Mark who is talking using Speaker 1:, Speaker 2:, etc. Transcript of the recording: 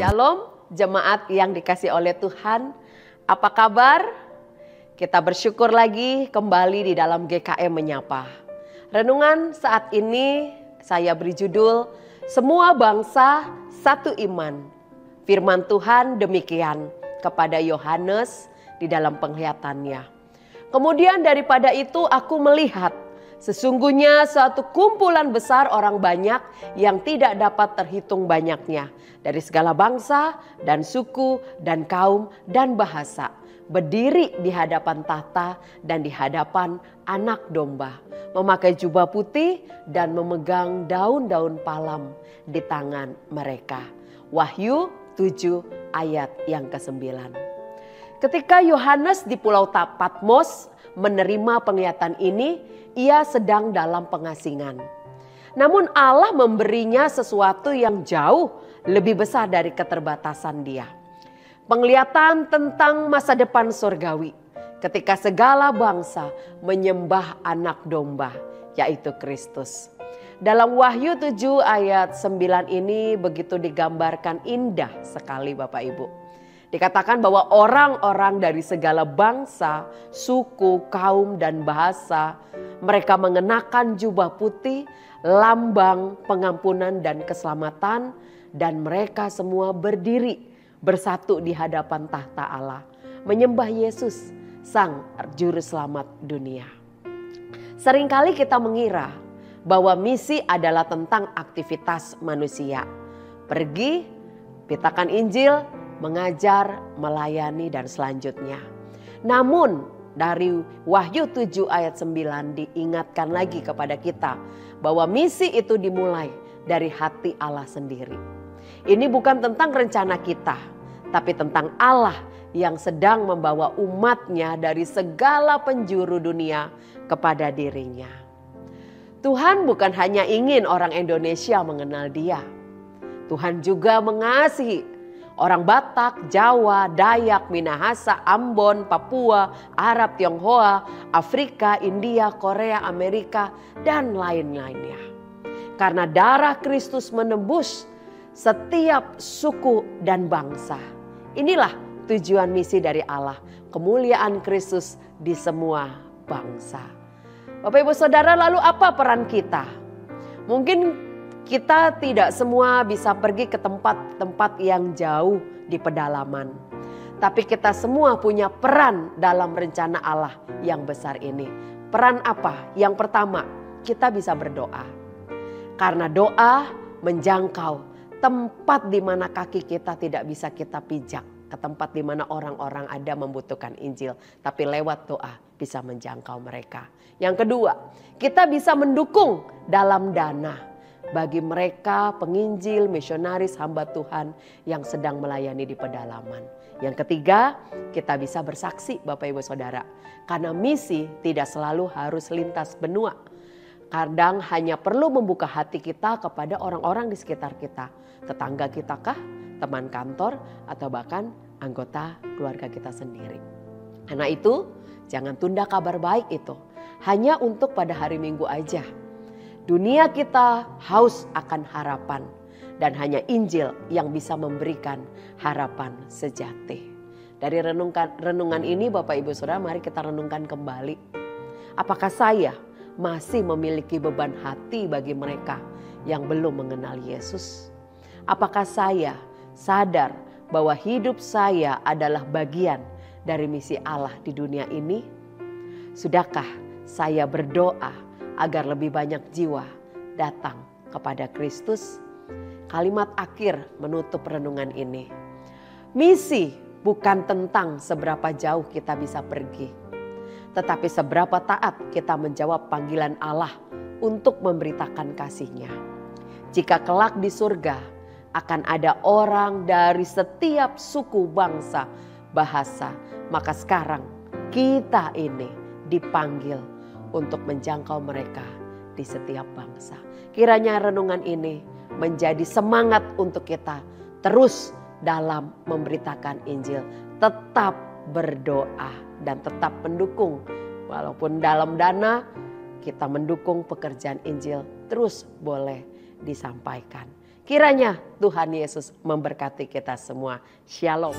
Speaker 1: Shalom, jemaat yang dikasih oleh Tuhan. Apa kabar? Kita bersyukur lagi kembali di dalam GKM Menyapa. Renungan saat ini saya beri judul, Semua Bangsa Satu Iman. Firman Tuhan demikian kepada Yohanes di dalam penglihatannya. Kemudian daripada itu aku melihat sesungguhnya suatu kumpulan besar orang banyak yang tidak dapat terhitung banyaknya. Dari segala bangsa dan suku dan kaum dan bahasa. Berdiri di hadapan tahta dan di hadapan anak domba. Memakai jubah putih dan memegang daun-daun palem di tangan mereka. Wahyu 7 ayat yang ke-9. Ketika Yohanes di Pulau Patmos menerima penglihatan ini, ia sedang dalam pengasingan. Namun Allah memberinya sesuatu yang jauh lebih besar dari keterbatasan dia. Penglihatan tentang masa depan surgawi ketika segala bangsa menyembah anak domba, yaitu Kristus. Dalam Wahyu 7 ayat 9 ini begitu digambarkan indah sekali Bapak Ibu. Dikatakan bahwa orang-orang dari segala bangsa, suku, kaum, dan bahasa, mereka mengenakan jubah putih, lambang pengampunan dan keselamatan, dan mereka semua berdiri bersatu di hadapan tahta Allah, menyembah Yesus, Sang Juru Selamat dunia. Seringkali kita mengira bahwa misi adalah tentang aktivitas manusia. Pergi, beritakan Injil, mengajar, melayani, dan selanjutnya. Namun dari Wahyu 7 ayat 9 diingatkan lagi kepada kita bahwa misi itu dimulai dari hati Allah sendiri. Ini bukan tentang rencana kita, tapi tentang Allah yang sedang membawa umatnya dari segala penjuru dunia kepada dirinya. Tuhan bukan hanya ingin orang Indonesia mengenal Dia. Tuhan juga mengasihi orang Batak, Jawa, Dayak, Minahasa, Ambon, Papua, Arab, Tionghoa, Afrika, India, Korea, Amerika, dan lain-lainnya. Karena darah Kristus menembus setiap suku dan bangsa. Inilah tujuan misi dari Allah, kemuliaan Kristus di semua bangsa. Bapak Ibu Saudara, lalu apa peran kita? Mungkin kita tidak semua bisa pergi ke tempat-tempat yang jauh di pedalaman. Tapi kita semua punya peran dalam rencana Allah yang besar ini. Peran apa? Yang pertama, kita bisa berdoa. Karena doa menjangkau tempat di mana kaki kita tidak bisa kita pijak. Ke tempat di mana orang-orang ada membutuhkan Injil. Tapi lewat doa bisa menjangkau mereka. Yang kedua, kita bisa mendukung dalam dana. Bagi mereka penginjil, misionaris, hamba Tuhan yang sedang melayani di pedalaman. Yang ketiga, kita bisa bersaksi Bapak Ibu Saudara. Karena misi tidak selalu harus lintas benua. Kadang hanya perlu membuka hati kita kepada orang-orang di sekitar kita. Tetangga kita kah, teman kantor, atau bahkan anggota keluarga kita sendiri. Karena itu, jangan tunda kabar baik itu. Hanya untuk pada hari Minggu aja. Dunia kita haus akan harapan dan hanya Injil yang bisa memberikan harapan sejati. Dari renungan ini Bapak Ibu Saudara, mari kita renungkan kembali. Apakah saya masih memiliki beban hati bagi mereka yang belum mengenal Yesus? Apakah saya sadar bahwa hidup saya adalah bagian dari misi Allah di dunia ini? Sudahkah saya berdoa agar lebih banyak jiwa datang kepada Kristus? Kalimat akhir menutup renungan ini. Misi bukan tentang seberapa jauh kita bisa pergi. Tetapi seberapa taat kita menjawab panggilan Allah untuk memberitakan kasih-Nya. Jika kelak di surga akan ada orang dari setiap suku, bangsa, bahasa. Maka sekarang kita ini dipanggil untuk menjangkau mereka di setiap bangsa. Kiranya renungan ini menjadi semangat untuk kita terus dalam memberitakan Injil. Tetap berdoa dan tetap mendukung. Walaupun dalam dana kita mendukung pekerjaan Injil terus boleh disampaikan. Kiranya Tuhan Yesus memberkati kita semua. Shalom.